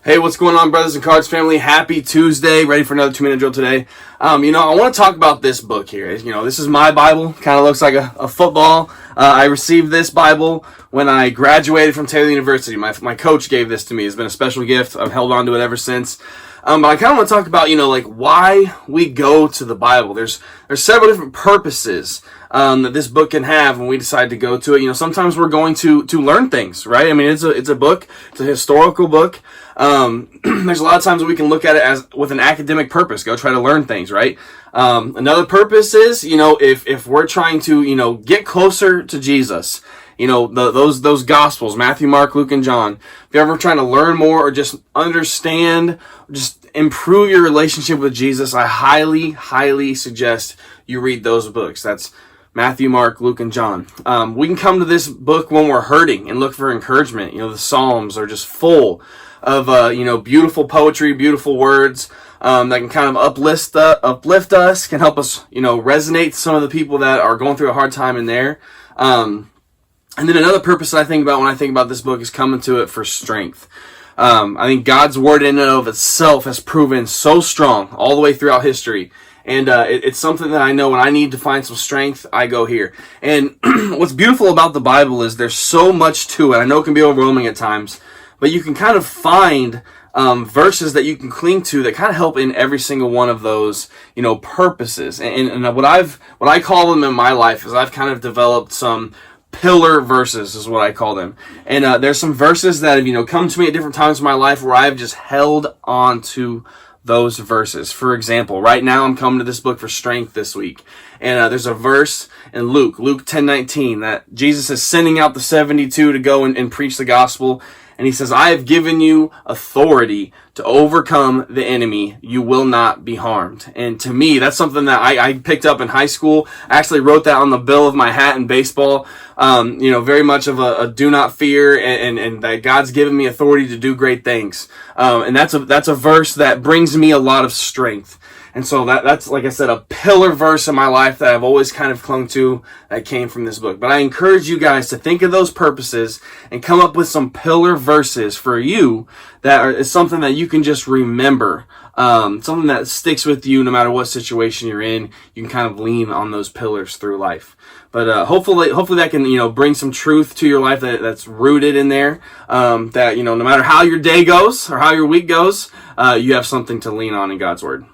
Hey, what's going on, brothers and cards family? Happy Tuesday. Ready for another 2-minute drill today. I want to talk about this book here. This is my Bible. Kind of looks like a football. I received this Bible when I graduated from Taylor University. My coach gave this to me. It's been a special gift. I've held on to it ever since. But I kind of want to talk about, why we go to the Bible. There's several different purposes that this book can have when we decide to go to it. Sometimes we're going to learn things, right? I mean, it's a book. It's a historical book. There's a lot of times that we can look at it as with an academic purpose. Go try to learn things, right? Another purpose is, if we're trying to, get closer to Jesus. Those Gospels, Matthew, Mark, Luke, and John. If you're ever trying to learn more or just understand, just improve your relationship with Jesus, I highly, highly suggest you read those books. That's Matthew, Mark, Luke, and John. We can come to this book when we're hurting and look for encouragement. The Psalms are just full of, beautiful poetry, beautiful words that can kind of uplift us, can help us, resonate to some of the people that are going through a hard time in there. And then another purpose that I think about when I think about this book is coming to it for strength. I think God's word in and of itself has proven so strong all the way throughout history. And it's something that I know when I need to find some strength, I go here. And what's beautiful about the Bible is there's so much to it. I know it can be overwhelming at times, but you can kind of find verses that you can cling to that kind of help in every single one of those, purposes. And what I call them in my life is I've kind of developed some pillar verses is what I call them. And there's some verses that have, come to me at different times in my life where I've just held on to those verses. For example, right now I'm coming to this book for strength this week. And there's a verse in Luke 10:19, that Jesus is sending out the 72 to go and preach the gospel. And he says, I have given you authority to overcome the enemy. You will not be harmed. And to me, that's something that I picked up in high school. I actually wrote that on the bill of my hat in baseball. Very much of a do not fear, and that God's given me authority to do great things. And that's a verse that brings me a lot of strength. And so that's, like I said, a pillar verse in my life that I've always kind of clung to that came from this book. But I encourage you guys to think of those purposes and come up with some pillar verses for you that is something that you can just remember. Something that sticks with you no matter what situation you're in. You can kind of lean on those pillars through life. But hopefully that can, bring some truth to your life that's rooted in there. That, no matter how your day goes or how your week goes, you have something to lean on in God's Word.